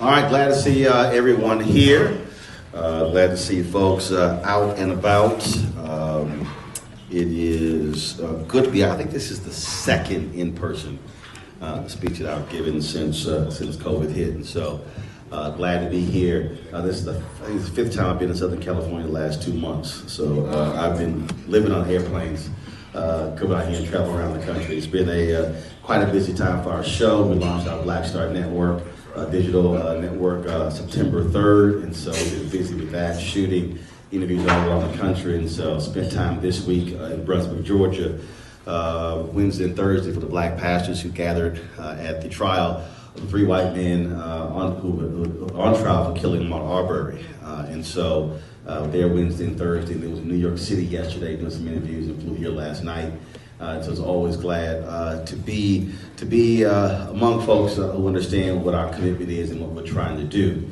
All right, glad to see everyone here. Glad to see folks out and about. It is good to be out. I think this is the second in-person speech that I've given since COVID hit, and so glad to be here. This is the fifth time I've been in Southern California the last 2 months. So I've been living on airplanes, coming out here and travel around the country. It's been quite a busy time for our show. We launched our Black Star Network, digital network, September 3rd, and so we've been busy with that, shooting interviews all around the country, and so spent time this week in Brunswick, Georgia, Wednesday and Thursday for the black pastors who gathered at the trial of the 3 white men who were on trial for killing Ahmaud Arbery. And so there Wednesday and Thursday, and there was in New York City yesterday doing some interviews, and flew here last night. So I was always glad to be among folks who understand what our commitment is and what we're trying to do.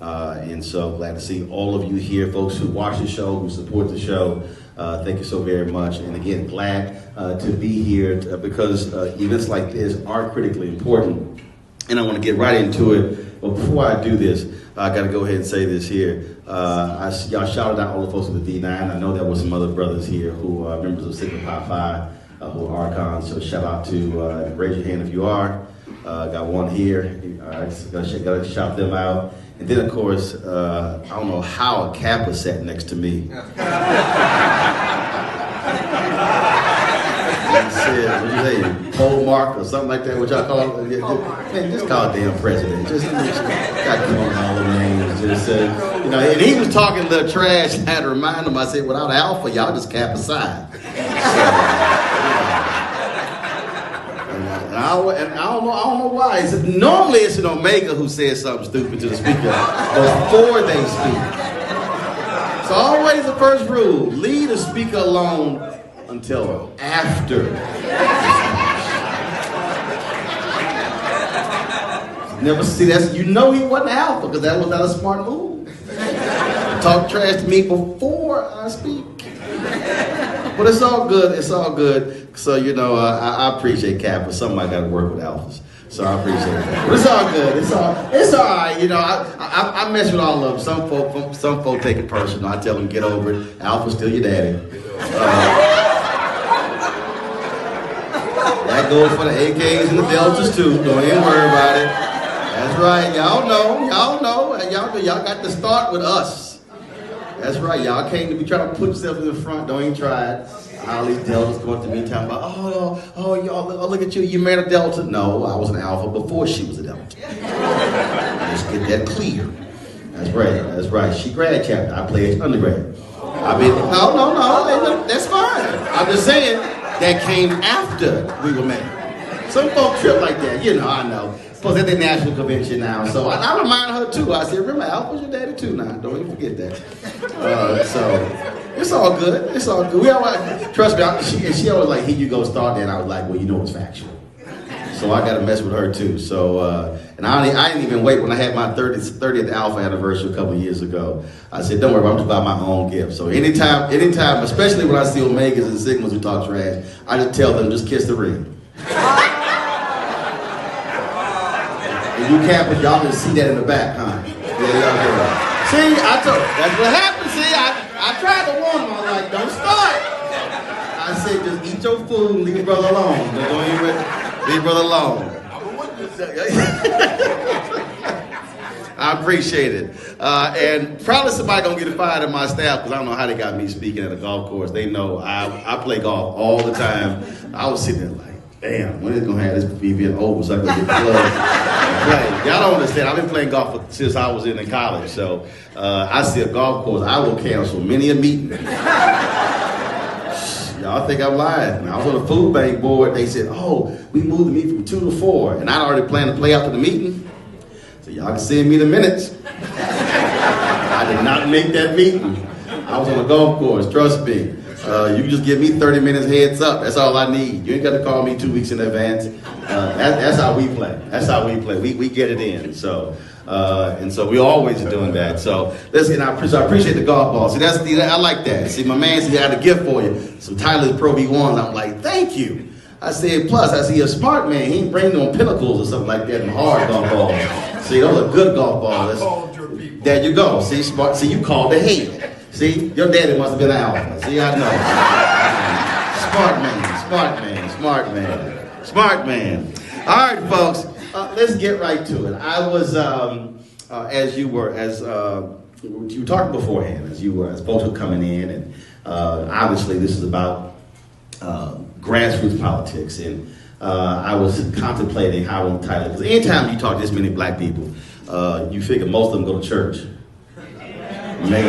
And so glad to see all of you here, folks who watch the show, who support the show. Thank you so very much. And again, glad to be here because events like this are critically important. And I want to get right into it. But before I do this, I got to go ahead and say this here. Y'all shouted out all the folks with the D9. I know there were some other brothers here who are members of Sigma Pi Phi, who are Archons. So shout out to, raise your hand if you are. Got one here. Got to shout them out. And then, of course, I don't know how a Kappa sat next to me. Said, what you say, pole mark or something like that, what y'all call it? Man, just call it damn president. Just got calling all the names. Just and he was talking the trash. I had to remind him. I said, without Alpha, y'all just cap aside. And I don't know why. He said, normally it's an Omega who says something stupid to the speaker before they speak. So always the first rule: leave the speaker alone until after. Never see that. You know he wasn't Alpha because that was not a smart move. Talk trash to me before I speak. But it's all good. It's all good. So I appreciate Kappa. Somebody got to work with Alphas. So I appreciate that. But it's all good. It's all right. I mess with all of them. Some folk take it personal. I tell them get over it. Alpha's still your daddy. That goes for the AKs and the Deltas too. Don't even worry about it. That's right. Y'all know. Y'all got to start with us. That's right. Y'all came to be trying to put yourself in the front. Don't even try it. All these Deltas going to me talking about, y'all, look at you. You married a Delta. No, I was an Alpha before she was a Delta. Let's get that clear. That's right. She grad chapter. I played undergrad. No. That's fine. I'm just saying that came after we were married. Some folks trip like that. I know. Plus at the national convention now. So I remind her too. I said, remember, Alpha's your daddy too now. Don't even forget that. So it's all good. It's all good. We always, trust me, she always like, here you go, start that. And I was like, well, it's factual. So I got to mess with her too. So, and I didn't even wait when I had my 30th Alpha anniversary a couple of years ago. I said, don't worry, I'm just buy my own gift. So anytime, especially when I see Omegas and Sigmas who talk trash, I just tell them, just kiss the ring. And you Kappas, y'all can see that in the back, huh? Yeah. See, that's what happened. See, I tried to warn them. I was like, don't start. I said, just eat your food and leave your brother alone. Leave your brother alone. I appreciate it. And probably somebody gonna get fired in my staff because I don't know how they got me speaking at a golf course. They know I play golf all the time. I was sitting there like, damn, when is it gonna have this BBN over so I can get the club? Y'all don't understand. I've been playing golf since I was in college. So I see a golf course, I will cancel many a meeting. Y'all think I'm lying. I was on the food bank board. They said, we moved the meeting from 2 to 4. And I'd already planned to play after the meeting. So y'all can send me the minutes. I did not make that meeting. I was on a golf course, trust me. You can just give me 30 minutes heads up. That's all I need. You ain't got to call me 2 weeks in advance. That's how we play. We get it in. So And so we always are doing that. So listen, I appreciate the golf ball. See, I like that. See, my man said, I had a gift for you. Some Tyler's Pro V1s. I'm like, thank you. I said, plus, I see a smart man. He ain't bring no pinnacles or something like that and hard golf balls. See, those are good golf balls. There you go. See, smart. See, you called the head. See, your daddy must have been an alpha. See, I know. Smart man, smart man, smart man, smart man. All right, folks, let's get right to it. I was, as you were talking beforehand, as folks were coming in, and obviously this is about grassroots politics, and I was contemplating how to title it. Because anytime you talk to this many black people, you figure most of them go to church. Maybe.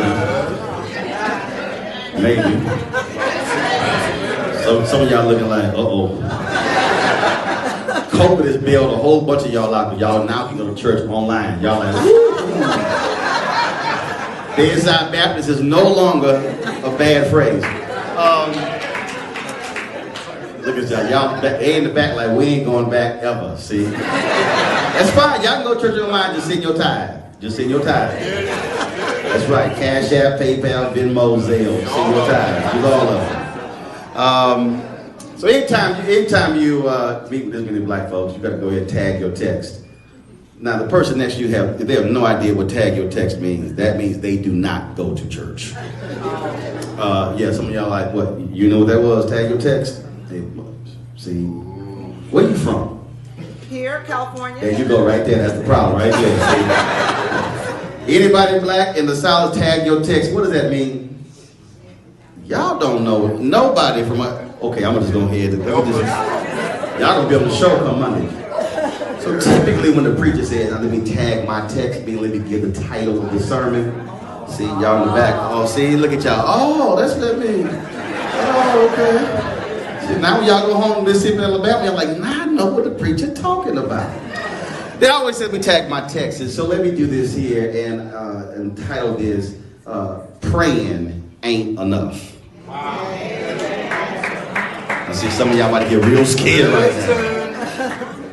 Some of y'all looking like, uh-oh. COVID has bailed a whole bunch of y'all out, but y'all now can go to church online. Y'all like, woo! Bedside Baptist is no longer a bad phrase. Look at y'all. Y'all in the back like, we ain't going back ever, see? That's fine. Y'all can go to church online, just send your tithe. Just send your tithe. That's right. Cash App, PayPal, Venmo, Zelle. Send your tithe. Use all of them. So anytime you meet with this many black folks, you got to go ahead and tag your text. Now, the person next to you, they have no idea what tag your text means. That means they do not go to church. Yeah, some of y'all like, what? You know what that was? Tag your text? See, where you from? Here, California. There you go, right there. That's the problem, right there. See? Anybody black in the South, tag your text. What does that mean? Y'all don't know. Nobody from okay, I'm just going ahead. Y'all gonna be on the show come Monday. So typically when the preacher says, now let me tag my text, let me give the title of the sermon. See, y'all in the back. Oh, see, look at y'all. Oh, that's what that means. Oh, okay. See, now when y'all go home to Mississippi, Alabama, y'all like, nah, I know what the preacher talking about. They always said we tag my texts. So let me do this here and title this, Praying Ain't Enough. I see some of y'all about to get real scared right now.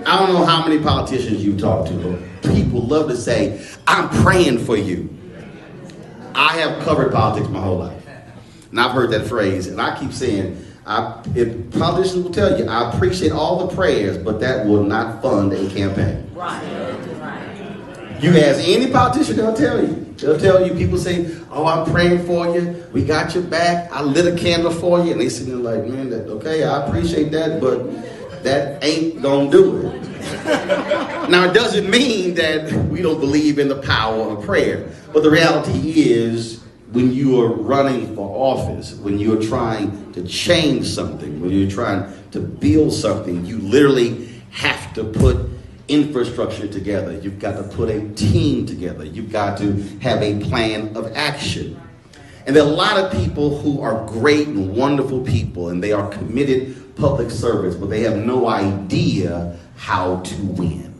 I don't know how many politicians you talk to, but people love to say, I'm praying for you. I have covered politics my whole life. And I've heard that phrase, and I keep saying, if politicians will tell you, I appreciate all the prayers, but that will not fund a campaign. Right. You ask any politician, they'll tell you. They'll tell you, people say, oh, I'm praying for you. We got your back. I lit a candle for you. And they sit there like, man, okay, I appreciate that, but that ain't gonna do it. Now, it doesn't mean that we don't believe in the power of prayer. But the reality is, when you are running for office, when you're trying to change something, when you're trying to build something, you literally have to put infrastructure together. You've got to put a team together. You've got to have a plan of action. And there are a lot of people who are great and wonderful people, and they are committed public service, but they have no idea how to win.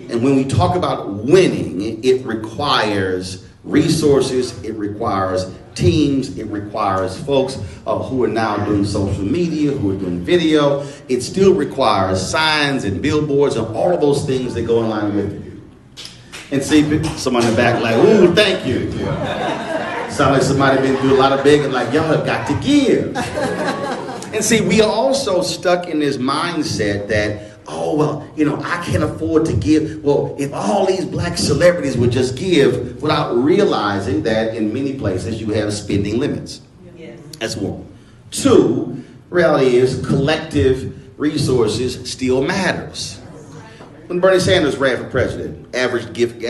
And when we talk about winning, it requires resources, it requires teams, it requires folks who are now doing social media, who are doing video. It still requires signs and billboards and all of those things that go in line with it. And see, someone in the back like, ooh, thank you. Sound like somebody been through a lot of begging, like, y'all have got to give. And see, we are also stuck in this mindset that, oh, well, I can't afford to give. Well, if all these black celebrities would just give, without realizing that in many places you have spending limits. Yes. That's one. Two, reality is collective resources still matters. When Bernie Sanders ran for president, average gift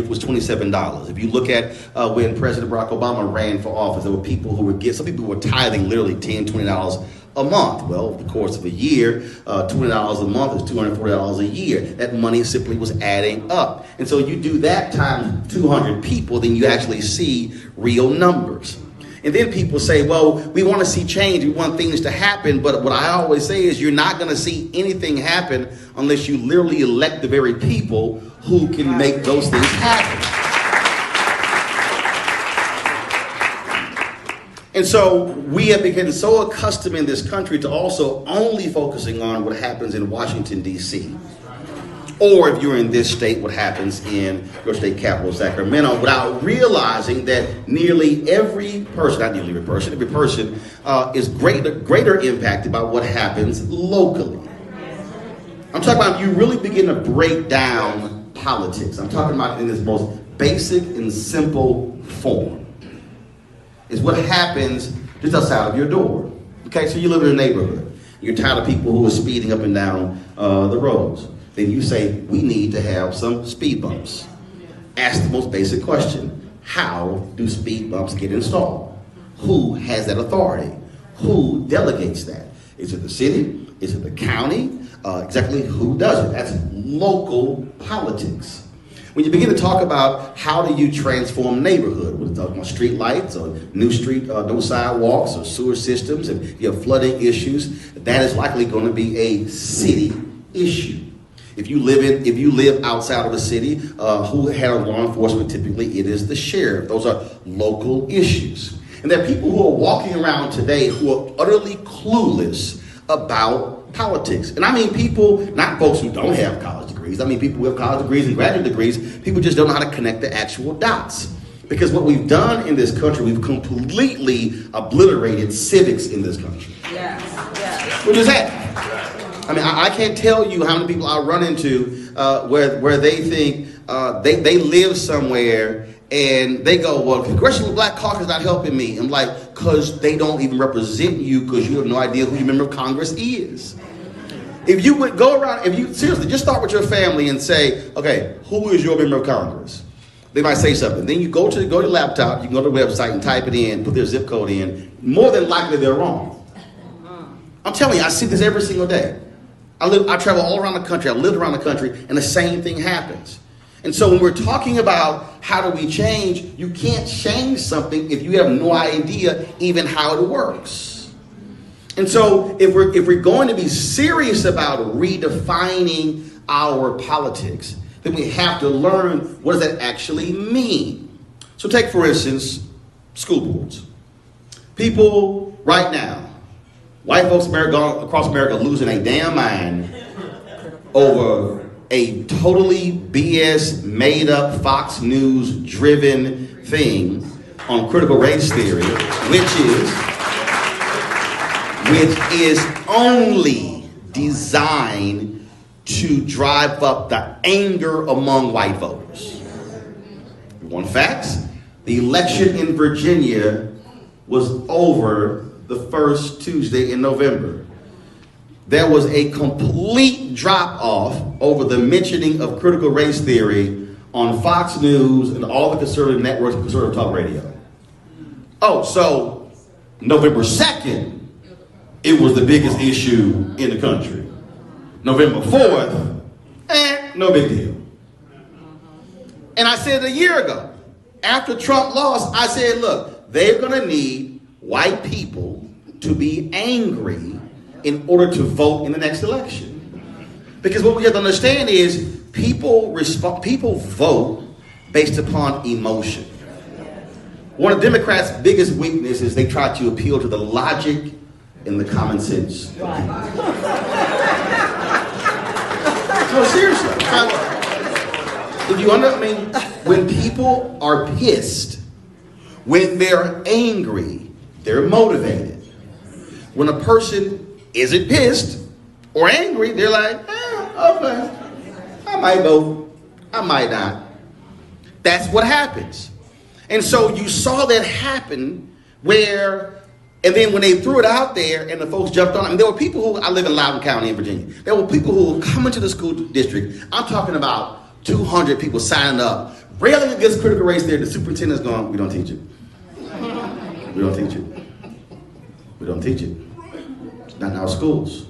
was $27. If you look at when President Barack Obama ran for office, there were people who would give, some people were tithing literally $10, $20 a month. Well, over the course of a year, $20 a month is $240 a year. That money simply was adding up. And so you do that times 200 people, then you actually see real numbers. And then people say, well, we want to see change, we want things to happen, but what I always say is you're not going to see anything happen unless you literally elect the very people who can make those things happen. And so we have become so accustomed in this country to also only focusing on what happens in Washington, D.C. Or if you're in this state, what happens in your state capital, Sacramento, without realizing that nearly every person, not nearly every person is greater impacted by what happens locally. I'm talking about if you really begin to break down politics. I'm talking about in its most basic and simple form. Is what happens just outside of your door. Okay, so you live in a neighborhood. You're tired of people who are speeding up and down the roads. Then you say, we need to have some speed bumps. Ask the most basic question. How do speed bumps get installed? Who has that authority? Who delegates that? Is it the city? Is it the county? Exactly who does it? That's local politics. When you begin to talk about how do you transform neighborhood, we're talking about street lights or new sidewalks or sewer systems, and you have flooding issues, that is likely going to be a city issue. If you live outside of the city, who handles law enforcement? Typically, it is the sheriff. Those are local issues. And there are people who are walking around today who are utterly clueless about politics. And I mean people, not folks who don't have college degrees. I mean people who have college degrees and graduate degrees. People just don't know how to connect the actual dots. Because what we've done in this country, we've completely obliterated civics in this country. Yes. What is that? I mean, I can't tell you how many people I run into where they think they live somewhere and they go, well, Congressional Black Caucus is not helping me. I'm like, because they don't even represent you because you have no idea who your member of Congress is. If you would go around, seriously, just start with your family and say, okay, who is your member of Congress? They might say something. Then you go to your laptop, you can go to the website and type it in, put their zip code in. More than likely, they're wrong. I'm telling you, I see this every single day. I travel all around the country. I lived around the country, and the same thing happens. And so when we're talking about how do we change, you can't change something if you have no idea even how it works. And so if we're going to be serious about redefining our politics, then we have to learn what does that actually mean. So take, for instance, school boards. People right now, white folks across America losing a damn mind over a totally BS, made-up, Fox News-driven thing on critical race theory, which is only designed to drive up the anger among white voters. One fact, the election in Virginia was over the first Tuesday in November. There was a complete drop-off over the mentioning of critical race theory on Fox News and all the conservative networks and conservative talk radio. Oh, so November 2nd, it was the biggest issue in the country. November 4th, no big deal. And I said a year ago, after Trump lost, I said, look, they're going to need white people to be angry in order to vote in the next election. Because what we have to understand is people vote based upon emotion. One of Democrats' biggest weaknesses is they try to appeal to the logic and the common sense. No, seriously. When people are pissed, when they're angry, they're motivated. When a person isn't pissed or angry, they're like, okay, I might vote, I might not. That's what happens. And so you saw that happen and then when they threw it out there and the folks jumped on it, there were people I live in Loudoun County in Virginia. There were people who were coming to the school district. I'm talking about 200 people signing up, railing against critical race theory. The superintendent's going, we don't teach it. We don't teach it. We don't teach it. It's not in our schools.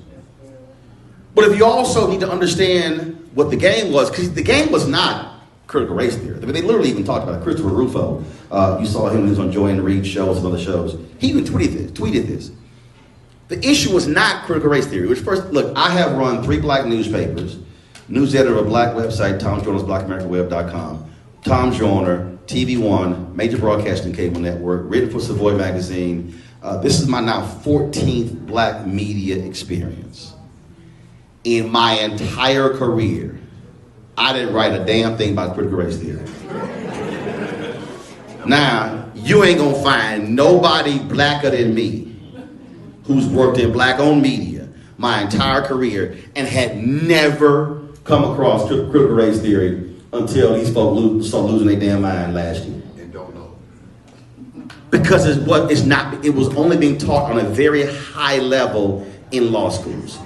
But if you also need to understand what the game was, because the game was not critical race theory. I mean, they literally even talked about it. Christopher Rufo, you saw him when he was on Joy and Reed shows and other shows. He even tweeted this. The issue was not critical race theory, which first, look, I have run 3 black newspapers, news editor of a black website, Tom Joyner's blackamericaweb.com, Tom Joyner, TV One, major broadcasting cable network, written for Savoy magazine. This is my now 14th black media experience. In my entire career, I didn't write a damn thing about critical race theory. Now, you ain't gonna find nobody blacker than me who's worked in black-owned media my entire career and had never come across critical race theory until these folks started losing their damn mind last year. And don't know. Because it was only being taught on a very high level in law schools.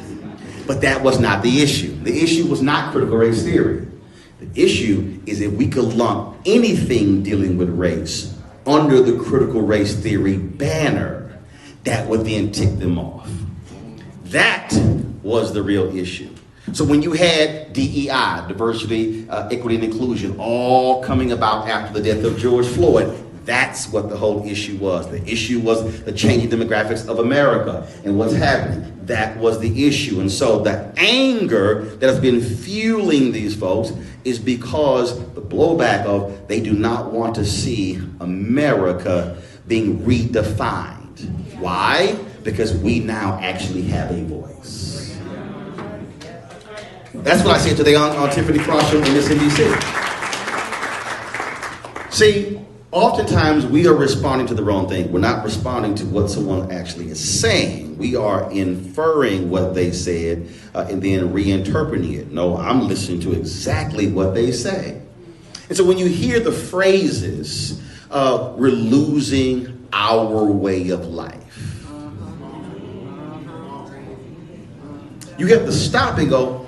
But that was not the issue. The issue was not critical race theory. The issue is if we could lump anything dealing with race under the critical race theory banner, that would then tick them off. That was the real issue. So when you had DEI, diversity, equity, and inclusion, all coming about after the death of George Floyd, that's what the whole issue was. The issue was the changing demographics of America and what's happening. That was the issue. And so the anger that has been fueling these folks is because the blowback of they do not want to see America being redefined. Why? Because we now actually have a voice. That's what I said today on Tiffany Cross Show in MSNBC. See, oftentimes we are responding to the wrong thing. We're not responding to what someone actually is saying. We are inferring what they said and then reinterpreting it. No, I'm listening to exactly what they say. And so when you hear the phrases, we're losing our way of life, you have to stop and go,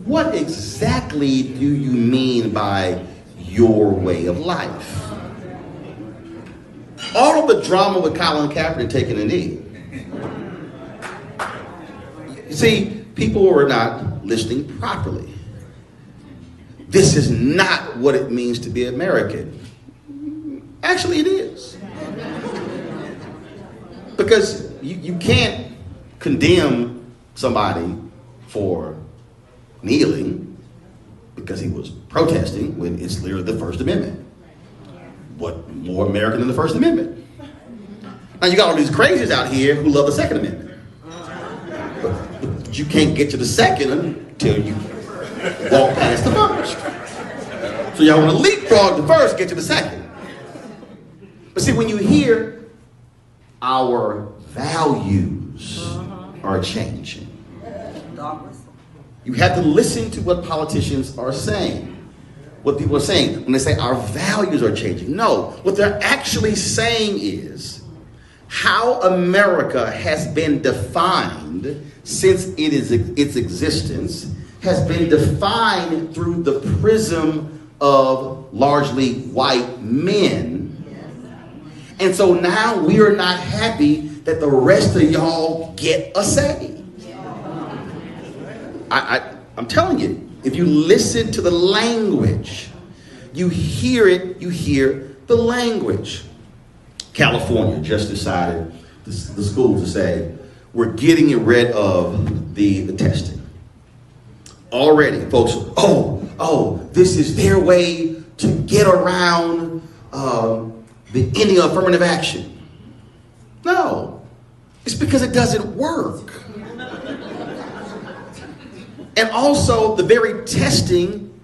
what exactly do you mean by your way of life? All of the drama with Colin Kaepernick taking a knee. You see, people were not listening properly. This is not what it means to be American. Actually, it is. Because you can't condemn somebody for kneeling because he was protesting when it's literally the First Amendment. What more American than the First Amendment? Now you got all these crazies out here who love the Second Amendment. But you can't get to the second until you walk past the first. So y'all want to leapfrog the first, get to the second. But see, when you hear our values are changing, you have to listen to what politicians are saying, what people are saying when they say our values are changing. No, what they're actually saying is how America has been defined since its existence has been defined through the prism of largely white men. And so now we are not happy that the rest of y'all get a say. I'm telling you, if you listen to the language, you hear it, you hear the language. California just decided, the school, to say, we're getting rid of the testing. Already, folks, this is their way to get around the ending of affirmative action. No, it's because it doesn't work. And also, the very testing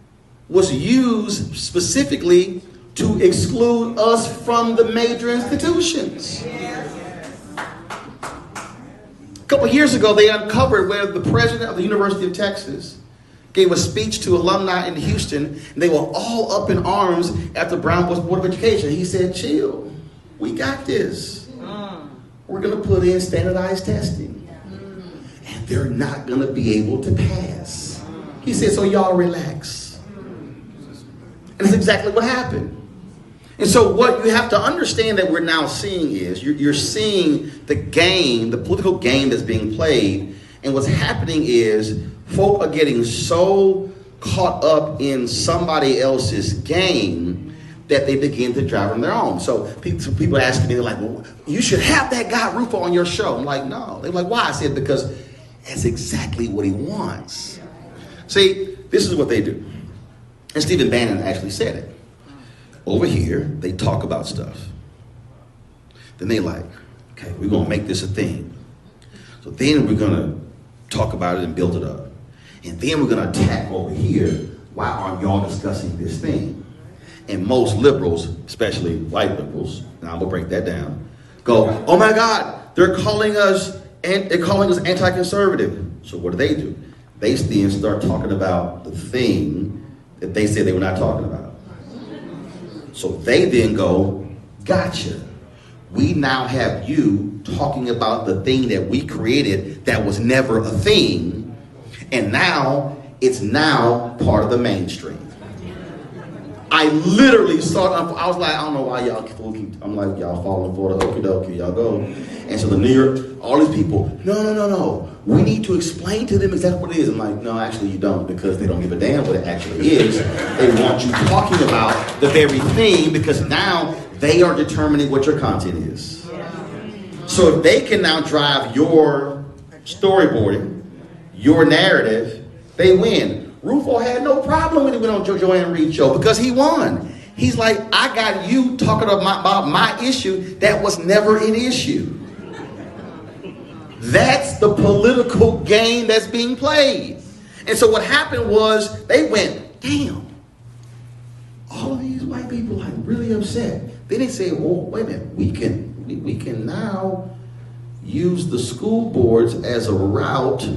was used specifically to exclude us from the major institutions. A couple years ago, they uncovered where the president of the University of Texas gave a speech to alumni in Houston, and they were all up in arms after Brown was Board of Education. He said, chill, we got this. We're going to put in standardized testing. And they're not going to be able to pass. He said, so y'all relax. And that's exactly what happened. And so what you have to understand that we're now seeing is, you're seeing the game, the political game that's being played. And what's happening is folk are getting so caught up in somebody else's game that they begin to drive on their own. So people asking me, they're like, well, you should have that guy Rufo on your show. I'm like, no. They're like, why? I said, because that's exactly what he wants. See, this is what they do. And Stephen Bannon actually said it. Over here, they talk about stuff. Then they like, okay, we're going to make this a thing. So then we're going to talk about it and build it up. And then we're going to attack over here why aren't y'all discussing this thing? And most liberals, especially white liberals, and I'm gonna break that down, go, oh my God, they're calling us anti-conservative. So what do? They then start talking about the thing that they said they were not talking about. So they then go, gotcha. We now have you talking about the thing that we created that was never a thing, and now it's now part of the mainstream. I literally saw it. I was like, I don't know why y'all keep, I'm like, y'all falling for the okie dokie, y'all go. And so the New York, all these people, no. We need to explain to them exactly what it is. I'm like, no, actually you don't, because they don't give a damn what it actually is. They want you talking about the very thing, because now they are determining what your content is. So if they can now drive your storyboarding, your narrative, they win. Rufo had no problem when he went on Joanne Reed's show because he won. He's like, I got you talking about my issue that was never an issue. That's the political game that's being played. And so what happened was they went, damn, all of these white people are really upset. Then they say, well, wait a minute, we can now use the school boards as a route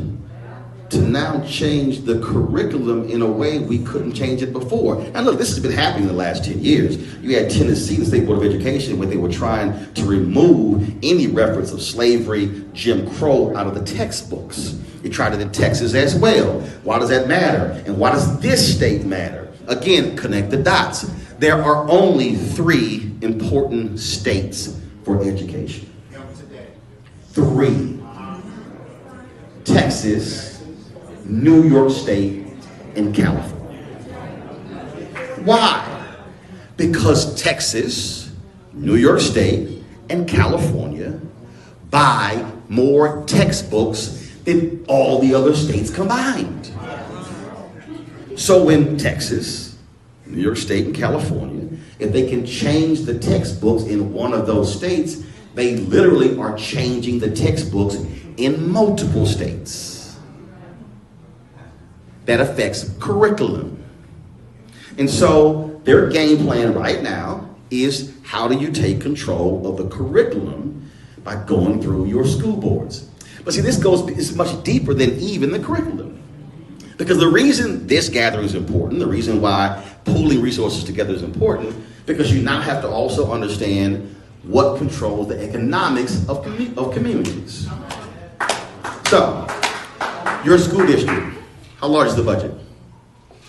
to now change the curriculum in a way we couldn't change it before. Now look, this has been happening in the last 10 years. You had Tennessee, the State Board of Education, where they were trying to remove any reference of slavery, Jim Crow out of the textbooks. They tried it in Texas as well. Why does that matter? And why does this state matter? Again, connect the dots. There are only 3 important states for education. 3. Texas, New York State, and California. Why? Because Texas, New York State, and California buy more textbooks than all the other states combined. So when Texas, New York State, and California, if they can change the textbooks in one of those states, they literally are changing the textbooks in multiple states. That affects curriculum. And so their game plan right now is, how do you take control of the curriculum by going through your school boards? But see, is much deeper than even the curriculum. Because the reason this gathering is important, the reason why pooling resources together is important, because you now have to also understand what controls the economics of communities. So, your school district, how large is the budget?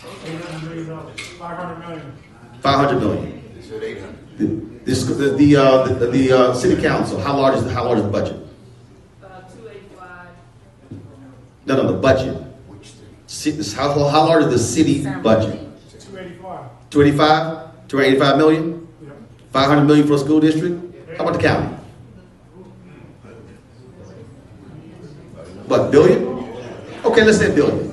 $800 million. $500 million. $500 million. The city council, how large is the budget? 285. No, the budget. How large is the city budget? 285. 285? 285 million? Yep. 500 million for a school district? How about the county? What, billion? Okay, let's say billion.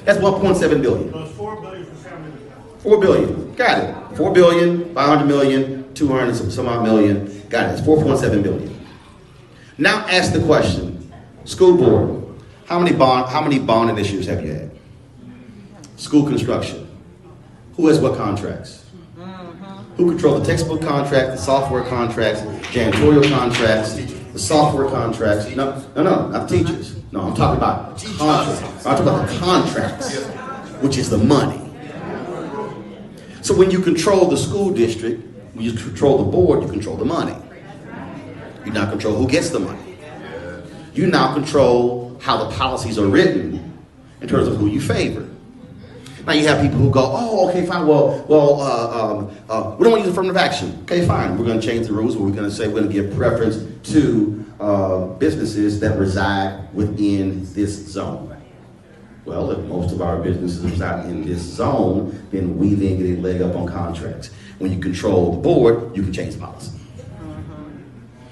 That's 1.7 billion. Those $4 billion for county. 4 billion. Got it. 4 billion, 500 million, 200 and some odd million. Got it. It's 4.7 billion. Now ask the question, school board, how many bond initiatives have you had? School construction. Who has what contracts? Who controls the textbook contracts, the software contracts, janitorial contracts, the software contracts? No, not the teachers. No, I'm talking about contracts. I'm talking about the contracts, which is the money. So when you control the school district, when you control the board, you control the money. You now control who gets the money. You now control how the policies are written in terms of who you favor. Now you have people who go, oh, okay, fine, we don't want to use affirmative action. Okay, fine, we're going to change the rules, we're going to say we're going to give preference to businesses that reside within this zone. Well, if most of our businesses reside in this zone, then we then get a leg up on contracts. When you control the board, you can change the policy.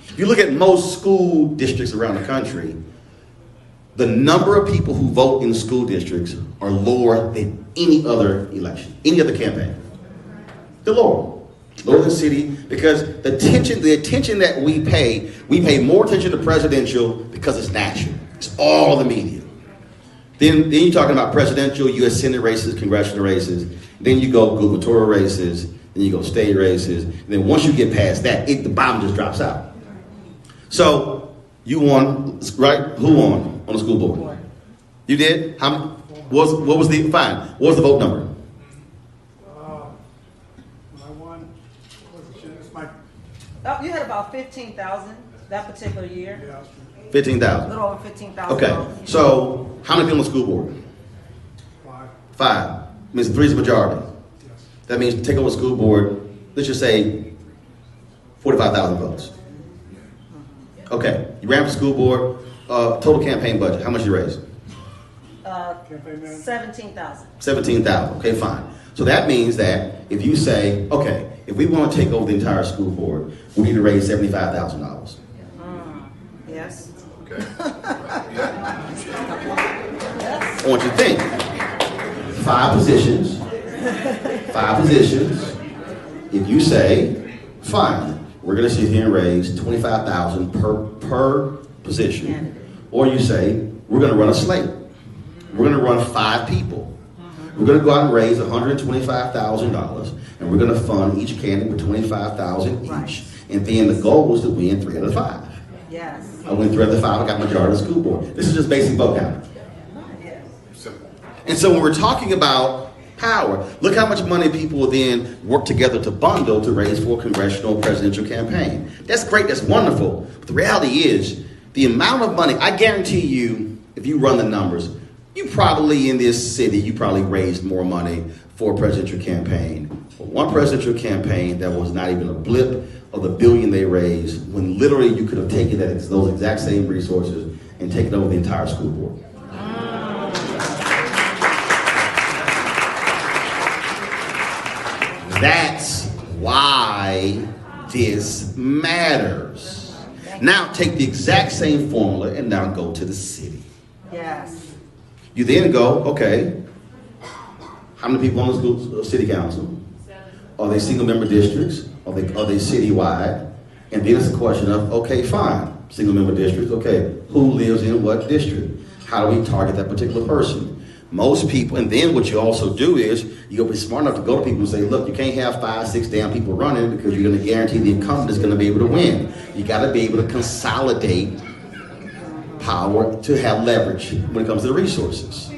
If you look at most school districts around the country, the number of people who vote in school districts are lower than any other election, any other campaign. They're lower than city, because the attention that we pay more attention to presidential because it's national. It's all the media. Then you're talking about presidential, U.S. Senate races, congressional races. Then you go gubernatorial races. Then you go state races. And then once you get past that, the bottom just drops out. So you won, right? Who won on the school board? You did? What was the fine? What was the vote number? When I won, it's my, Oh, you had about 15,000 that particular year. yeah, A 15,000. little over 15,000. Okay. So how many people on the school board? 5, 5. Means 3 is the majority. yes. That means take over the school board. Let's just say 45,000 votes. Okay. You ran for school board. Total campaign budget. How much you raised? Campaign manager. 17,000. 17,000. Okay, fine. So that means that if you say, okay, if we want to take over the entire school board, we need to raise $75,000. Yes. Okay. I want you to think. 5 positions. 5 positions. If you say, fine, we're going to sit here and raise $25,000 per position, or you say we're going to run a slate. We're going to run 5 people. We're going to go out and raise $125,000, and we're going to fund each candidate with $25,000 each. Right. And then the goal was to win 3 out of 5. Yes. I went 3 out of 5. I got majority of the school board. This is just basic vote counting. Yes. Simple. And so when we're talking about power, look how much money people will then work together to bundle to raise for a congressional presidential campaign. That's great, that's wonderful. But the reality is, the amount of money, I guarantee you, if you run the numbers, you probably in this city, you probably raised more money for a presidential campaign. For one presidential campaign, that was not even a blip of the billion they raised, when literally you could have taken those exact same resources and taken over the entire school board. That's why this matters. Now take the exact same formula and now go to the city. Yes. You then go, okay, how many people on the school city council? Are they single member districts? Are they citywide? And then it's a question of, okay, fine, single member districts, okay, who lives in what district? How do we target that particular person? Most people, and then what you also do is, you'll be smart enough to go to people and say, look, you can't have 5, 6 damn people running because you're going to guarantee the incumbent is going to be able to win. You got to be able to consolidate power to have leverage when it comes to the resources.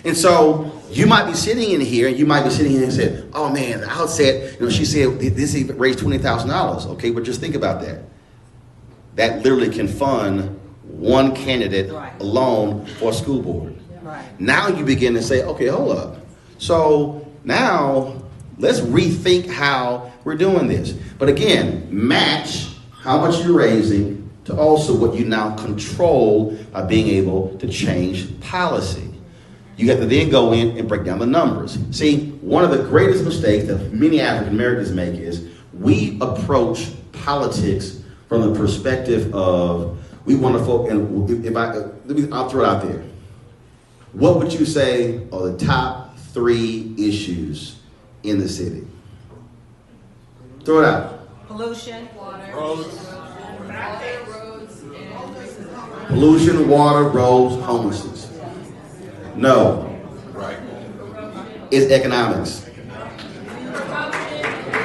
And so you might be sitting in here and you might be sitting here and say, oh man, the outset, she said this even raised $20,000. Okay, but just think about that. That literally can fund one candidate alone for a school board. Right. Now you begin to say, okay, hold up. So now let's rethink how we're doing this. But again, match how much you're raising to also what you now control by being able to change policy. You have to then go in and break down the numbers. See, one of the greatest mistakes that many African Americans make is we approach politics from the perspective of we want to focus. And I'll throw it out there. What would you say are the top 3 issues in the city? Throw it out. Pollution. Roads. Pollution, water, roads, homelessness. No. Right. It's economics.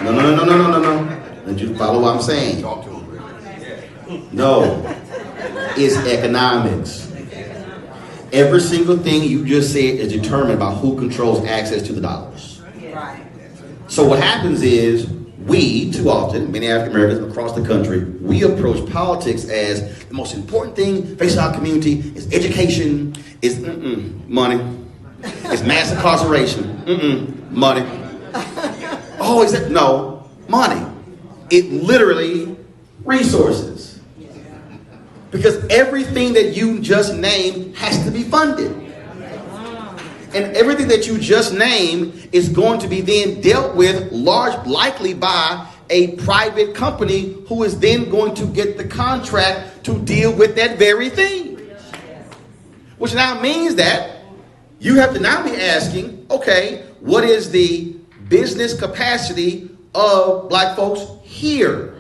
No. Did you follow what I'm saying? Talk to him. No. It's economics. Every single thing you just said is determined by who controls access to the dollars. Right. So what happens is we, too often, many African Americans across the country, we approach politics as the most important thing facing our community is education, is money, it's mass incarceration, money. Oh, is that? No, money. It literally resources. Because everything that you just named has to be funded. And everything that you just named is going to be then dealt with likely by a private company who is then going to get the contract to deal with that very thing. Which now means that you have to now be asking, okay, what is the business capacity of black folks here?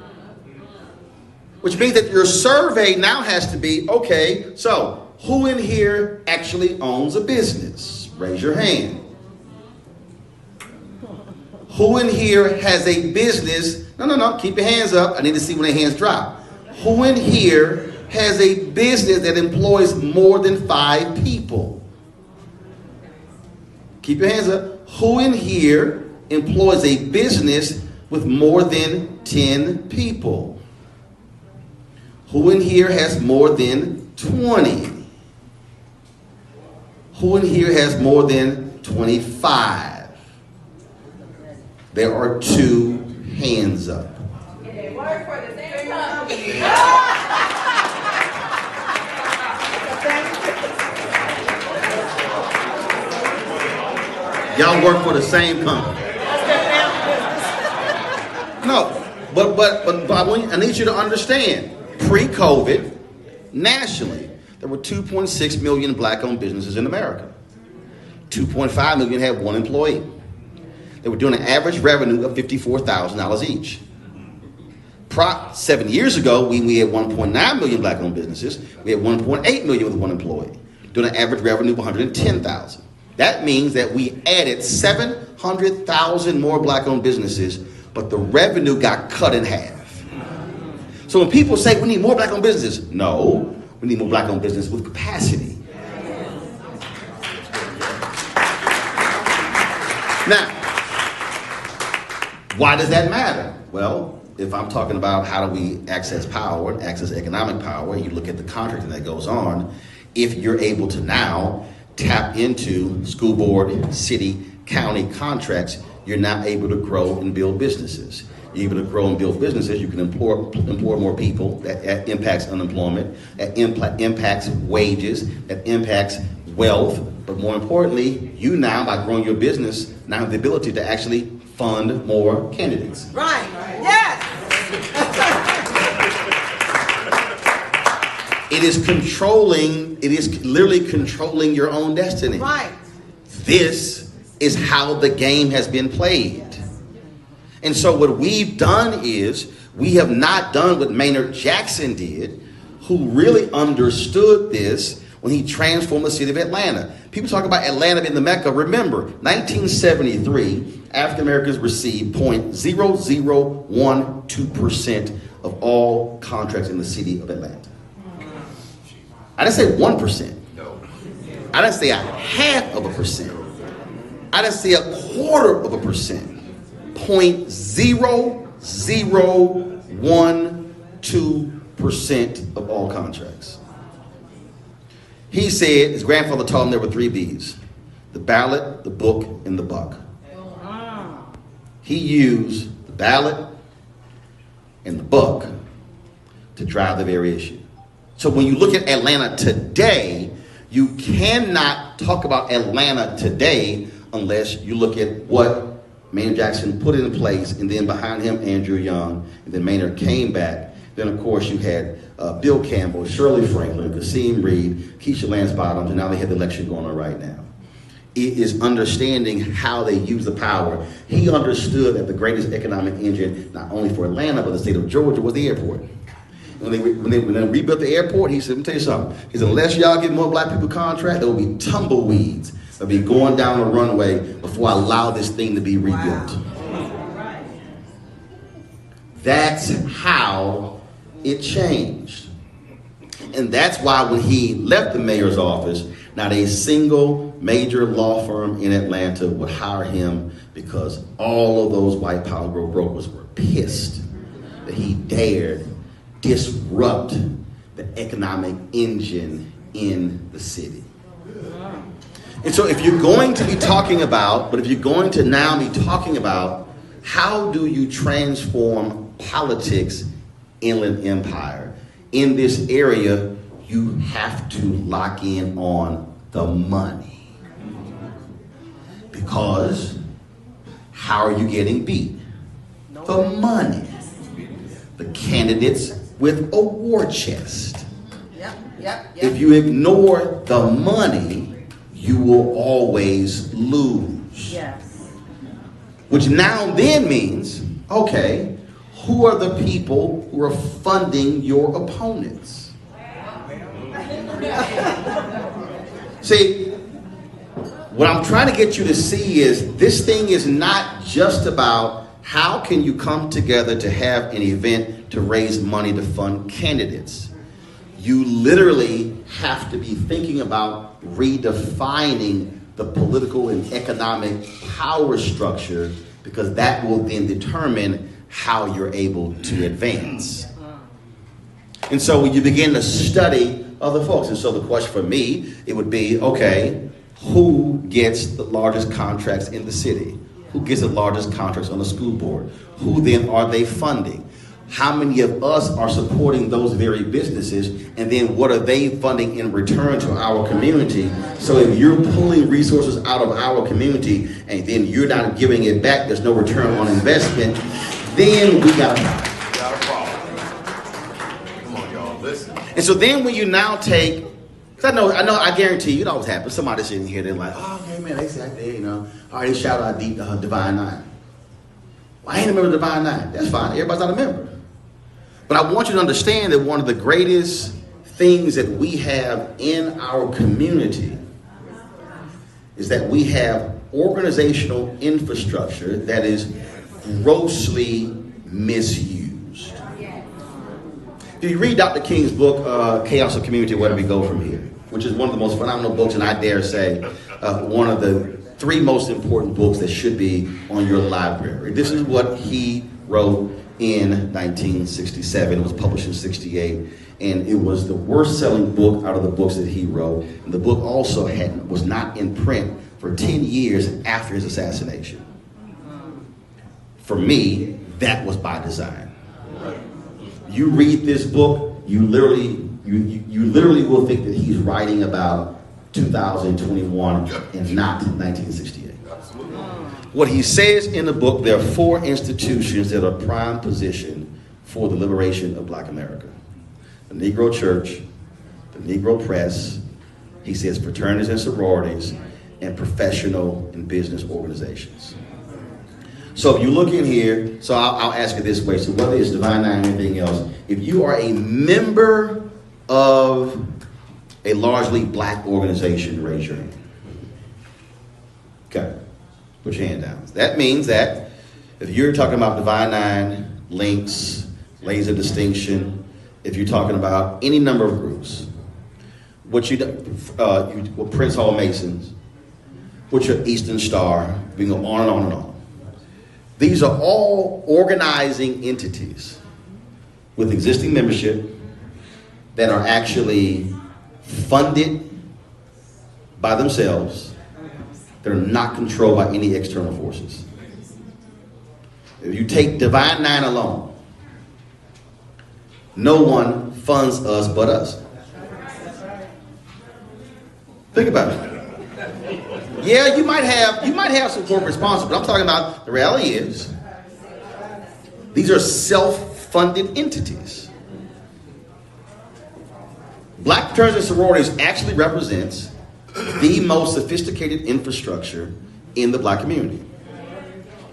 Which means that your survey now has to be, okay, so Who in here actually owns a business? Raise your hand. Who in here has a business? No, keep your hands up. I need to see when their hands drop. Who in here has a business that employs more than 5 people? Keep your hands up. Who in here employs a business with more than 10 people? Who in here has more than 20? Who in here has more than 25? There are 2 hands up. They work for the same company. Y'all work for the same company. No, but I need you to understand, pre-COVID, nationally, there were 2.6 million black-owned businesses in America. 2.5 million had 1 employee. They were doing an average revenue of $54,000 each. 7 years ago, we had 1.9 million black-owned businesses. We had 1.8 million with 1 employee, doing an average revenue of $110,000. That means that we added 700,000 more black-owned businesses, but the revenue got cut in half. So when people say we need more black-owned businesses, no, we need more black-owned business with capacity. Now, why does that matter? Well, if I'm talking about how do we access power and access economic power, you look at the contracting that goes on, if you're able to now tap into school board, city, county contracts, you're now able to grow and build businesses. You're able to grow and build businesses, you can employ more people. That impacts unemployment, that impacts wages, that impacts wealth. But more importantly, you now, by growing your business, now have the ability to actually fund more candidates. Right. Yes. It is literally controlling your own destiny. Right. This is how the game has been played. And so what we've done is, we have not done what Maynard Jackson did, who really understood this when he transformed the city of Atlanta. People talk about Atlanta being the Mecca. Remember, 1973, African Americans received 0.0012% of all contracts in the city of Atlanta. I didn't say 1%. No. I didn't say a 0.5%. I didn't say 0.25%. 0.0012% of all contracts. He said his grandfather taught him there were 3 B's: the ballot, the book, and the buck. He used the ballot and the buck to drive the very issue. So when you look at Atlanta today, you cannot talk about Atlanta today unless you look at what Maynard Jackson put into place, and then behind him, Andrew Young, and then Maynard came back. Then, of course, you had Bill Campbell, Shirley Franklin, Kasim Reed, Keisha Lance Bottoms, and now they have the election going on right now. It is understanding how they use the power. He understood that the greatest economic engine, not only for Atlanta, but the state of Georgia, was the airport. When they rebuilt the airport, he said, let me tell you something. He said, unless y'all get more black people contract, there will be tumbleweeds. They'll be going down the runway before I allow this thing to be rebuilt. Wow. That's how it changed. And that's why when he left the mayor's office, not a single major law firm in Atlanta would hire him, because all of those white power brokers were pissed that he dared disrupt the economic engine in the city. And so if you're going to be talking about, how do you transform politics, Inland Empire, in this area, you have to lock in on the money. Because how are you getting beat? The money. The candidates with a war chest. Yep. If you ignore the money, you will always lose. Yes. Which now then means, okay, who are the people who are funding your opponents? See, what I'm trying to get you to see is this thing is not just about how can you come together to have an event to raise money to fund candidates. You literally have to be thinking about redefining the political and economic power structure, because that will then determine how you're able to advance. And so when you begin to study other folks, and so the question for me, it would be, okay, who gets the largest contracts in the city? Who gets the largest contracts on the school board? Who then are they funding? How many of us are supporting those very businesses? And then what are they funding in return to our community? So if you're pulling resources out of our community and then you're not giving it back, there's no return on investment, then we got a problem. Come on, y'all, listen. And so then when you now take, because I guarantee you, it always happens. Somebody sitting here, they're like, oh, okay, man, they sat there, all right, they shout out Divine Nine. Well, I ain't a member of Divine Nine. That's fine. Everybody's not a member. But I want you to understand that one of the greatest things that we have in our community is that we have organizational infrastructure that is grossly misused. If you read Dr. King's book, Chaos of Community, Where Do We Go From Here, which is one of the most phenomenal books, and I dare say one of the 3 most important books that should be on your library. This is what he wrote in 1967. It was published in 68, and it was the worst-selling book out of the books that he wrote. And the book also was not in print for 10 years after his assassination. For me, that was by design. You read this book, you literally will think that he's writing about 2021 and not 1968. What he says in the book, there are 4 institutions that are prime position for the liberation of Black America. The Negro Church, the Negro Press, he says fraternities and sororities, and professional and business organizations. So if you look in here, so I'll ask it this way, so whether it's Divine Nine or anything else, if you are a member of a largely Black organization, raise your hand. Okay. Put your hand down. That means that if you're talking about Divine Nine, Links, Laser Distinction, if you're talking about any number of groups, what Prince Hall Masons, what your Eastern Star, we can go on and on and on. These are all organizing entities with existing membership that are actually funded by themselves. They're not controlled by any external forces. If you take Divine Nine alone, no one funds us but us. Think about it. Yeah, you might have some corporate sponsors, but I'm talking about the reality is these are self-funded entities. Black fraternities and sororities actually represents the most sophisticated infrastructure in the Black community.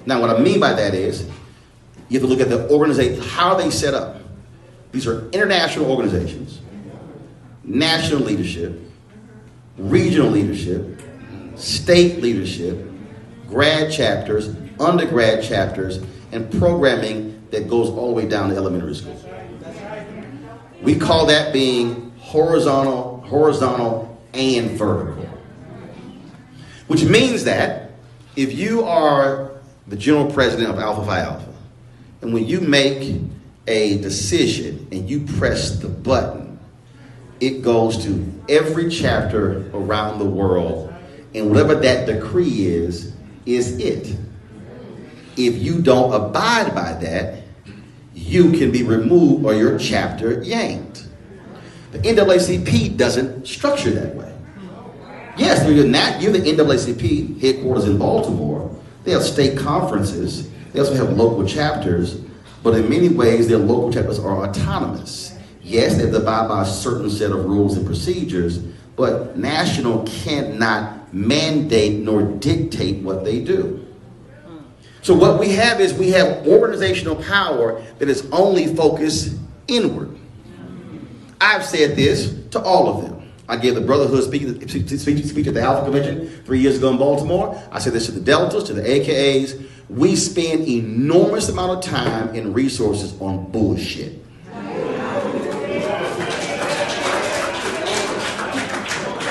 Now, what I mean by that is you have to look at the organization, how are they set up? These are international organizations, national leadership, regional leadership, state leadership, grad chapters, undergrad chapters, and programming that goes all the way down to elementary school. We call that being horizontal, and vertical. Which means that if you are the general president of Alpha Phi Alpha, and when you make a decision and you press the button, it goes to every chapter around the world, and whatever that decree is it. If you don't abide by that, you can be removed or your chapter yanked. The NAACP doesn't structure that way. Yes, you're the NAACP headquarters in Baltimore. They have state conferences. They also have local chapters, but in many ways their local chapters are autonomous. Yes, they have to abide by a certain set of rules and procedures, but national cannot mandate nor dictate what they do. So what we have is we have organizational power that is only focused inward. I've said this to all of them. I gave the Brotherhood speech at the Alpha Convention 3 years ago in Baltimore. I said this to the Deltas, to the AKAs. We spend enormous amount of time and resources on bullshit.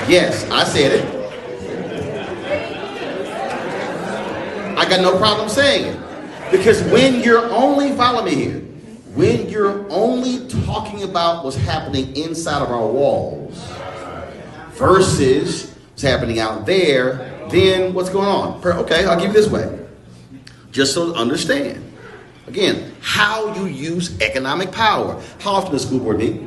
Yes, I said it. I got no problem saying it. Because when you're only, follow me here, when you're only talking about what's happening inside of our walls versus what's happening out there, then what's going on? Okay, I'll give you this way. Just so to understand. Again, how you use economic power. How often does school board meet?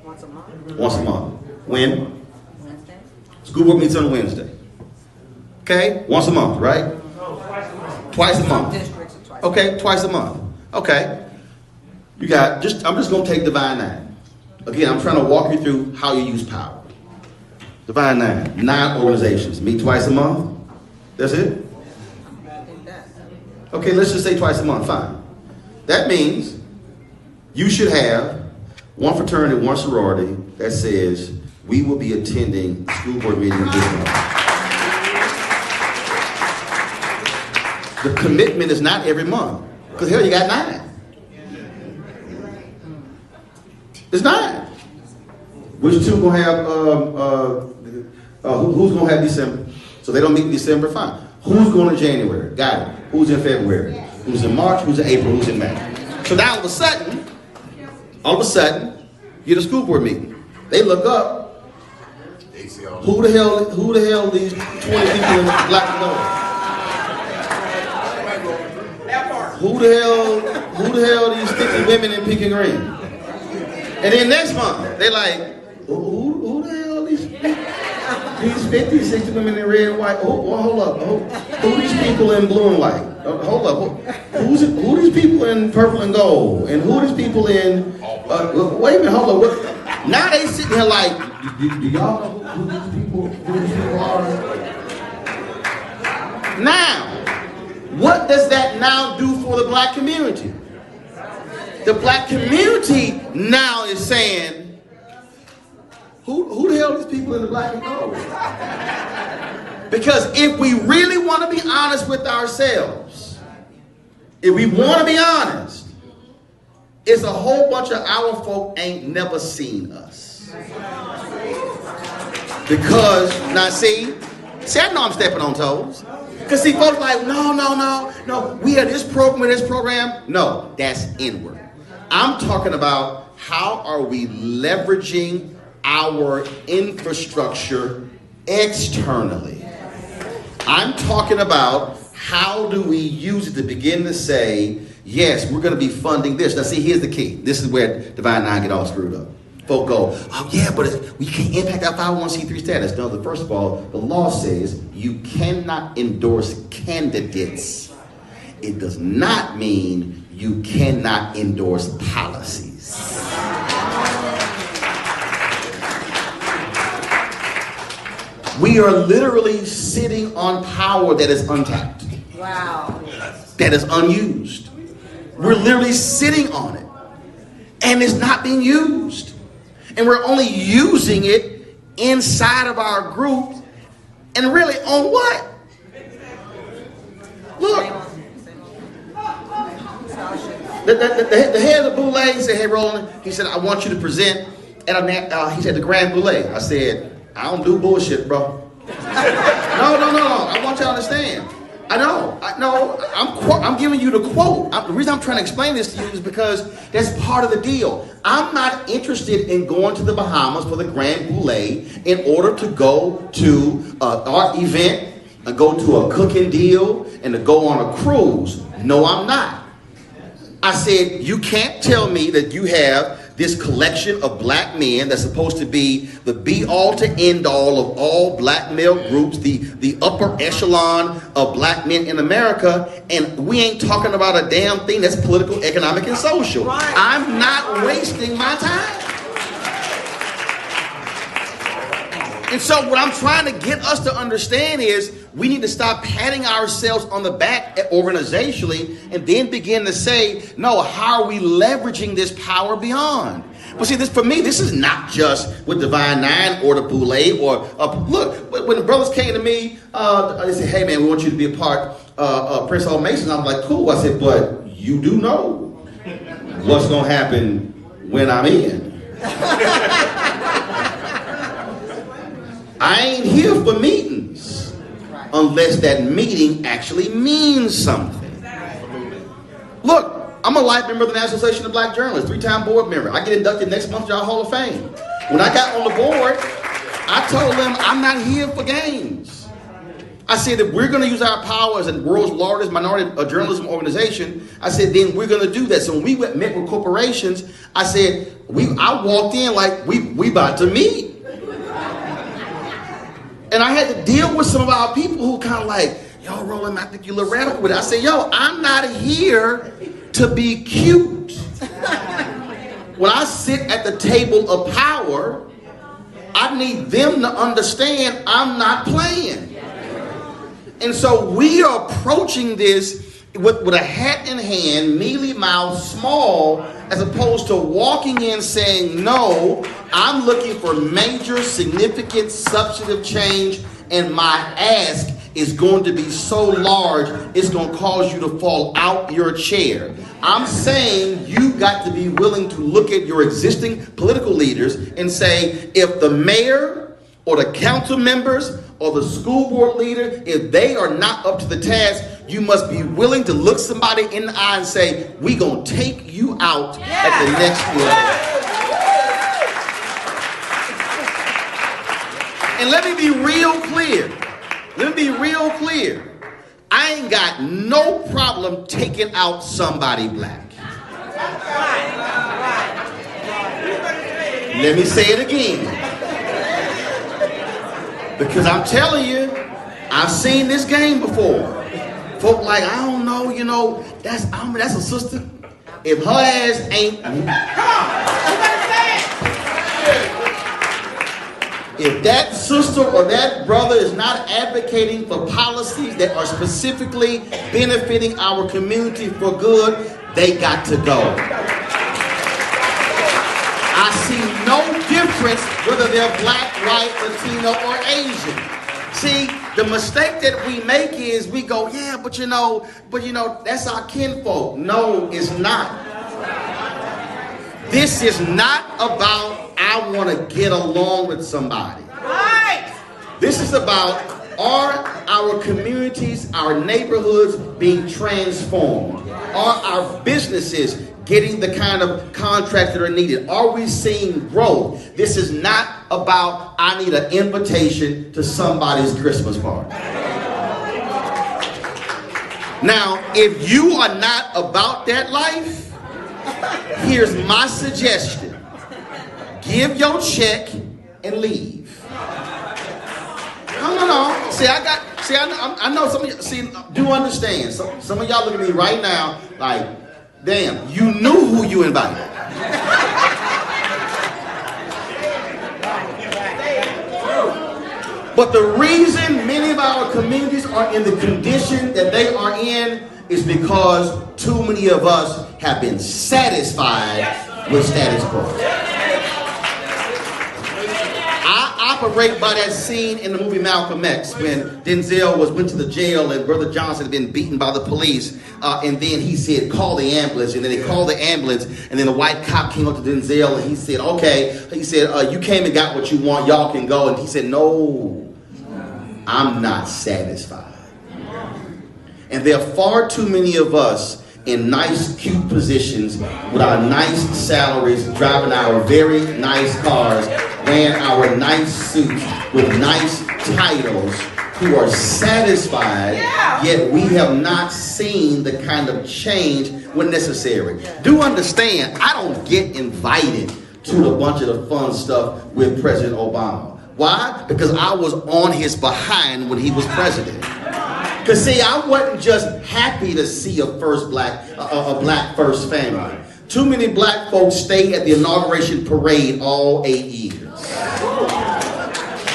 Once a month. Once a month. When? Wednesday. School board meets on a Wednesday. Okay? Once a month, right? Twice a month. Districts are twice. Okay, twice a month. Okay. You got, I'm just going to take Divine 9. Again, I'm trying to walk you through how you use power. Divine 9 organizations meet twice a month. That's it? I think that. Okay, let's just say twice a month, fine. That means you should have one fraternity, one sorority that says we will be attending school board meeting this month. The commitment is not every month. Because hell, you got 9. It's 9. Which two gonna have, who's gonna have December? So they don't meet in December, fine. Who's going to January? Got it. Who's in February? Who's in March? Who's in April? Who's in May? So now all of a sudden, you get a school board meeting. They look up, who the hell these 20 people in black and gold? Who the hell these 50 women in pink and green? And then next month, they like, who the hell these 50, 60 women in red and white? Hold up. Who these people in blue and white? Hold up. Who these people in purple and gold? And who these people in, wait a minute, hold up. Now they sitting here like, do y'all know who these people are? Now, what does that now do for the black community? The black community now is saying, who the hell are these people in the black and gold? Because if we really want to be honest with ourselves, if we want to be honest, it's a whole bunch of our folk ain't never seen us. Because, now see, I know I'm stepping on toes. Because see, folks like, no, we are this program. No, that's inward. I'm talking about how are we leveraging our infrastructure externally. I'm talking about how do we use it to begin to say, yes, we're going to be funding this. Now see, here's the key. This is where Divine 9 get all screwed up. Folk go, oh yeah, but we can't impact our 501c3 status. No, first of all, the law says you cannot endorse candidates. It does not mean you cannot endorse policies. We are literally sitting on power that is untapped. Wow. That is unused. We're literally sitting on it. And it's not being used. And we're only using it inside of our group. And really on what? Look. The head of the Boulay said, hey, Roland, he said, I want you to present at he said, the Grand Boulay. I said, I don't do bullshit, bro. No. I want you to understand. I know. I'm giving you the quote. The reason I'm trying to explain this to you is because that's part of the deal. I'm not interested in going to the Bahamas for the Grand Boulay in order to go to our event and go to a cooking deal and to go on a cruise. No, I'm not. I said, you can't tell me that you have this collection of black men that's supposed to be the be-all to end-all of all black male groups, the upper echelon of black men in America, and we ain't talking about a damn thing that's political, economic, and social. Right. I'm not wasting my time. And so what I'm trying to get us to understand is we need to stop patting ourselves on the back organizationally and then begin to say, no, how are we leveraging this power beyond? But see, this for me, this is not just with Divine Nine or the Boule or look. When the brothers came to me, they said, "Hey man, we want you to be a part of Prince Hall Mason." I'm like, "Cool." I said, "But you do know what's gonna happen when I'm in." I ain't here for meetings unless that meeting actually means something. Look. I'm a life member of the National Association of Black Journalists, 3-time board member. I get inducted next month to our Hall of Fame. When I got on the board, I told them I'm not here for games. I said if we're going to use our power as the world's largest minority journalism organization, I said then we're going to do that. So when we met with corporations, I said I walked in like we about to meet, and I had to deal with some of our people who kind of like, yo, Roland, I think you're a little radical with it. I said, yo, I'm not here to be cute. When I sit at the table of power, I need them to understand I'm not playing. And so we are approaching this with a hat in hand, mealy mouth, small, as opposed to walking in saying, no, I'm looking for major, significant, substantive change, and my ask is going to be so large, it's going to cause you to fall out your chair. I'm saying you got to be willing to look at your existing political leaders and say, if the mayor or the council members or the school board leader, if they are not up to the task, you must be willing to look somebody in the eye and say, we going to take you out at the next level. And let me be real clear. Let me be real clear. I ain't got no problem taking out somebody black. Let me say it again. Because I'm telling you, I've seen this game before. Folk like, I don't know, you know, that's a sister. If her ass ain't... If that sister or that brother is not advocating for policies that are specifically benefiting our community for good, they got to go. I see no difference whether they're black, white, Latino, or Asian. See, the mistake that we make is we go, yeah, but you know, that's our kinfolk. No, it's not. This is not about I want to get along with somebody. Right. This is about are our communities, our neighborhoods being transformed? Are our businesses getting the kind of contracts that are needed? Are we seeing growth? This is not about I need an invitation to somebody's Christmas party. Now, if you are not about that life, here's my suggestion. Give your check and leave. No. See, I know some of you, do understand. Some of y'all look at me right now like, damn, you knew who you invited. But the reason many of our communities are in the condition that they are in is because too many of us have been satisfied with status quo. I operate by that scene in the movie Malcolm X when Denzel went to the jail and Brother Johnson had been beaten by the police, and then he said, call the ambulance, and then they called the ambulance, and then the white cop came up to Denzel and he said, okay, he said, you came and got what you want, y'all can go, and he said, no, I'm not satisfied. And there are far too many of us in nice, cute positions with our nice salaries, driving our very nice cars, wearing our nice suits with nice titles, who are satisfied, yet we have not seen the kind of change when necessary. Do understand, I don't get invited to a bunch of the fun stuff with President Obama. Why? Because I was on his behind when he was president. Because see, I wasn't just happy to see a black first family. Too many black folks stayed at the inauguration parade all 8 years.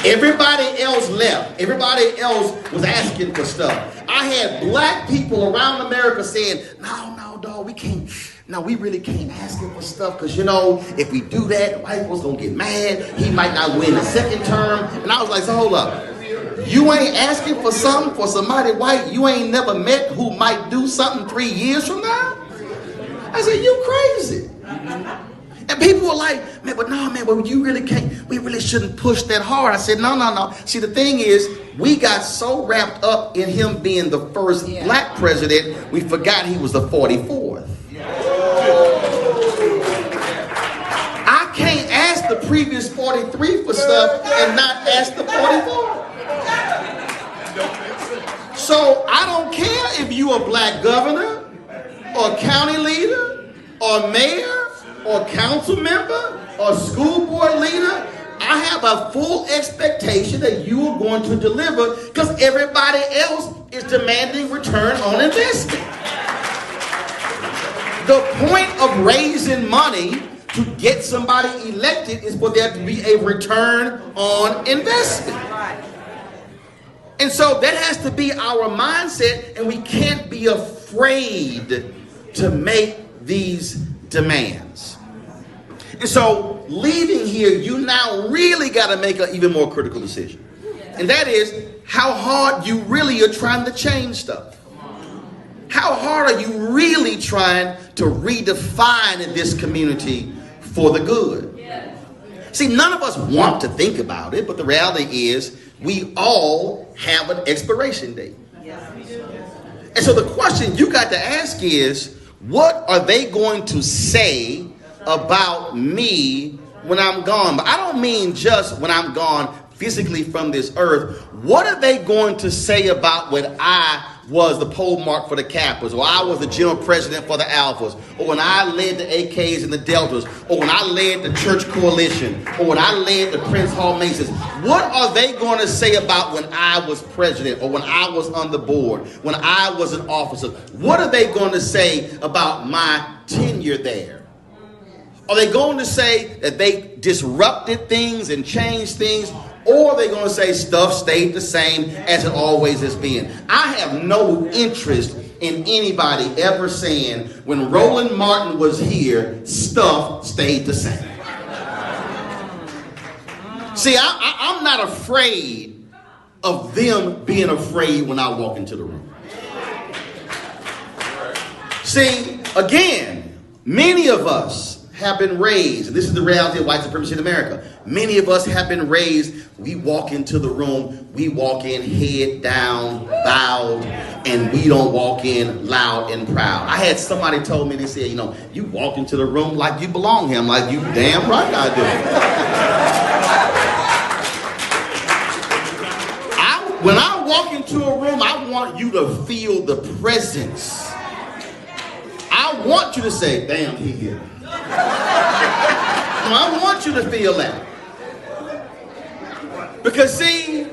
Everybody else left. Everybody else was asking for stuff. I had black people around America saying, no, dog, we can't no, we really can't ask him for stuff because, you know, if we do that, the white folks gonna get mad. He might not win the second term. And I was like, so hold up. You ain't asking for something for somebody white you ain't never met who might do something 3 years from now? I said, you crazy. And people were like, man, but no, man, but you really can't, we really shouldn't push that hard. I said, no. See, the thing is, we got so wrapped up in him being the first black president, we forgot he was the 44th. I can't ask the previous 43 for stuff and not ask the 44th. So I don't care if you a black governor or county leader or mayor or council member or school board leader. I have a full expectation that you are going to deliver because everybody else is demanding return on investment. The point of raising money to get somebody elected is for there to be a return on investment. And so that has to be our mindset, and we can't be afraid to make these demands. And so leaving here, you now really got to make an even more critical decision. And that is how hard you really are trying to change stuff. How hard are you really trying to redefine this community for the good? See, none of us want to think about it, but the reality is we all have an expiration date. And so the question you got to ask is, what are they going to say about me when I'm gone? But I don't mean just when I'm gone physically from this earth. What are they going to say about when I was the pole mark for the Kappas, or I was the general president for the Alphas, or when I led the AKs and the Deltas, or when I led the church coalition, or when I led the Prince Hall Masons? What are they going to say about when I was president, or when I was on the board, when I was an officer? What are they going to say about my tenure there? Are they going to say that they disrupted things and changed things? Or are they going to say stuff stayed the same as it always has been? I have no interest in anybody ever saying when Roland Martin was here, stuff stayed the same. See, I'm not afraid of them being afraid when I walk into the room. See, again, many of us have been raised, and this is the reality of white supremacy in America. Many of us have been raised, we walk into the room, we walk in head down, bowed, and we don't walk in loud and proud. I had somebody told me, they said, you know, you walk into the room like you belong here. I'm like, you damn right I do. When I walk into a room, I want you to feel the presence. I want you to say, damn, he here. I want you to feel that. Because see,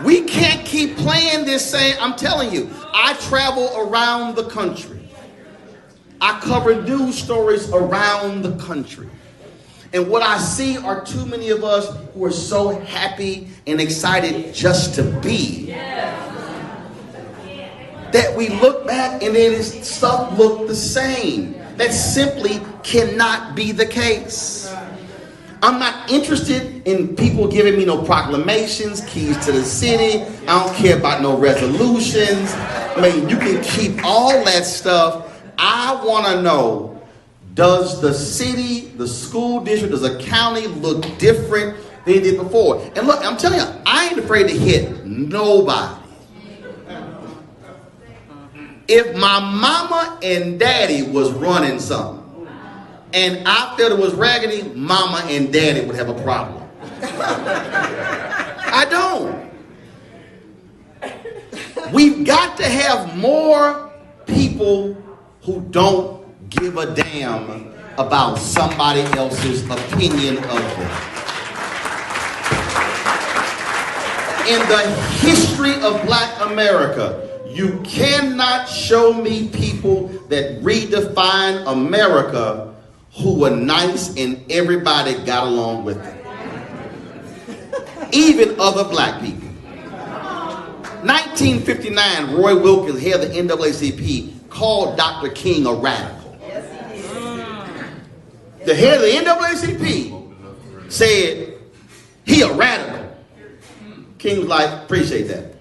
we can't keep playing this same. I'm telling you, I travel around the country. I cover news stories around the country. And what I see are too many of us who are so happy and excited just to be. That we look back and then stuff look the same. That simply cannot be the case. I'm not interested in people giving me no proclamations, keys to the city. I don't care about no resolutions. I mean, you can keep all that stuff. I want to know, does the city, the school district, does the county look different than it did before? And look, I'm telling you, I ain't afraid to hit nobody. If my mama and daddy was running something and I felt it was raggedy, mama and daddy would have a problem. I don't. We've got to have more people who don't give a damn about somebody else's opinion of them. In the history of Black America, you cannot show me people that redefine America who were nice and everybody got along with them. Even other black people. 1959, Roy Wilkins, head of the NAACP, called Dr. King a radical. The head of the NAACP said he a radical. King was like, appreciate that.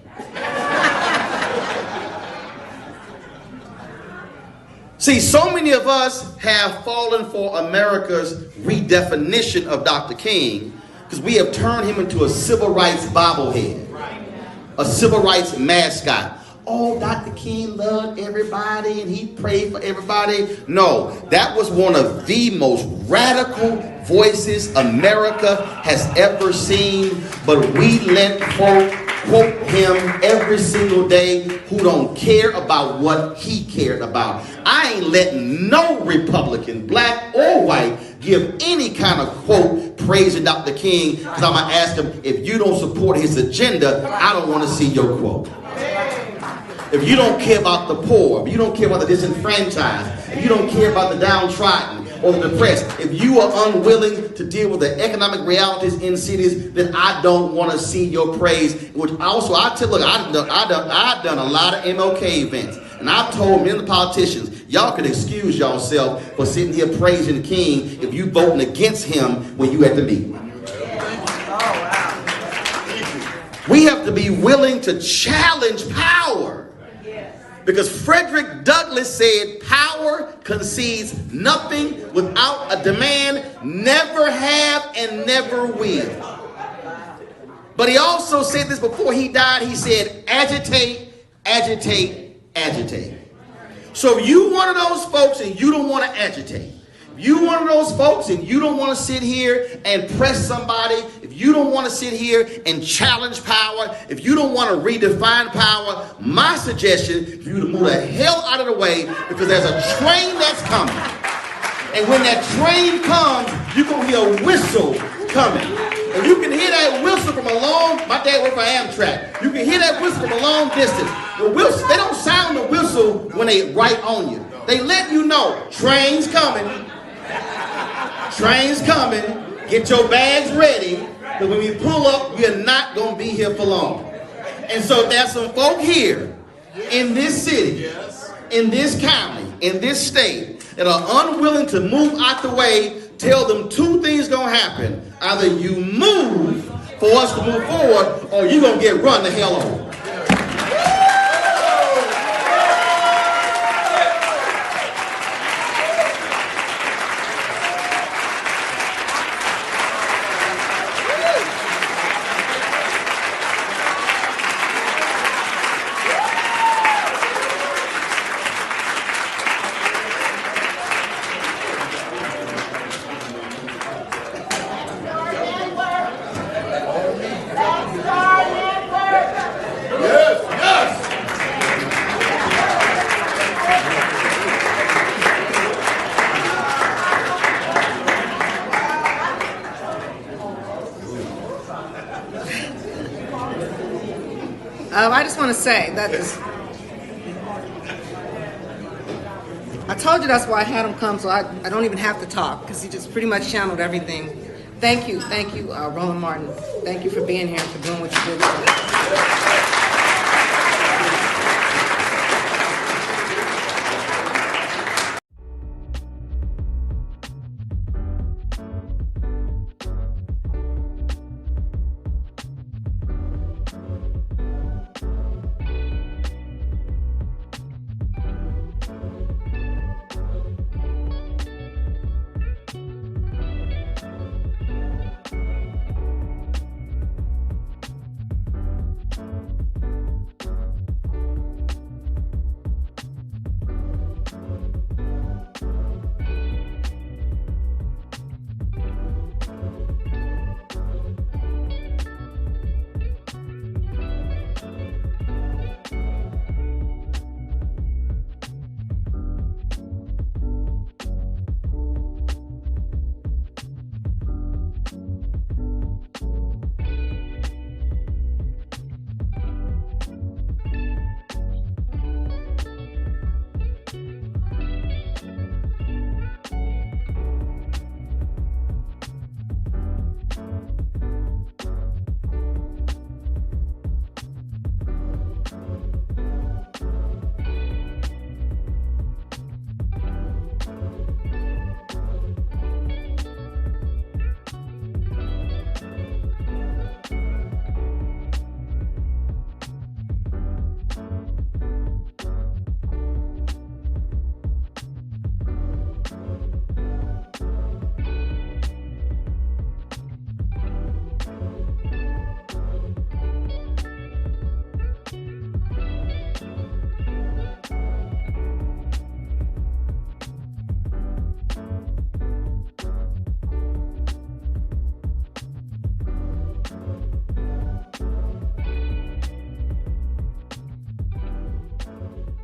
See, so many of us have fallen for America's redefinition of Dr. King because we have turned him into a civil rights bobblehead, a civil rights mascot. Oh, Dr. King loved everybody and he prayed for everybody. No, that was one of the most radical voices America has ever seen. But we let folk quote him every single day who don't care about what he cared about. I ain't letting no Republican, black or white, give any kind of quote praising Dr. King because I'm going to ask him, if you don't support his agenda, I don't want to see your quote. If you don't care about the poor, if you don't care about the disenfranchised, if you don't care about the downtrodden or the depressed, if you are unwilling to deal with the economic realities in cities, then I don't want to see your praise. Which also, I tell, look, I've done a lot of MLK events, and I've told many of the politicians, y'all can excuse yourself for sitting here praising the King if you voting against him when you at the meeting. We have to be willing to challenge power. Because Frederick Douglass said, power concedes nothing without a demand, never have and never will. But he also said this before he died. He said, agitate, agitate, agitate. So if you one of those folks and you don't want to agitate, if you one of those folks and you don't want to sit here and press somebody, if you don't want to sit here and challenge power, if you don't want to redefine power, my suggestion is for you to move the hell out of the way because there's a train that's coming. And when that train comes, you're going to hear a whistle coming. And you can hear that whistle from a long, my dad worked for Amtrak. You can hear that whistle from a long distance. The whistle, they don't sound the whistle when they right on you. They let you know, train's coming. Train's coming. Get your bags ready. Because when we pull up, we're not going to be here for long. And so there's some folk here in this city, in this county, in this state that are unwilling to move out the way. Tell them two things going to happen. Either you move for us to move forward or you're going to get run the hell over. I just want to say that I told you that's why I had him come, so I don't even have to talk because he just pretty much channeled everything. Thank you, Roland Martin. Thank you for being here and for doing what you did.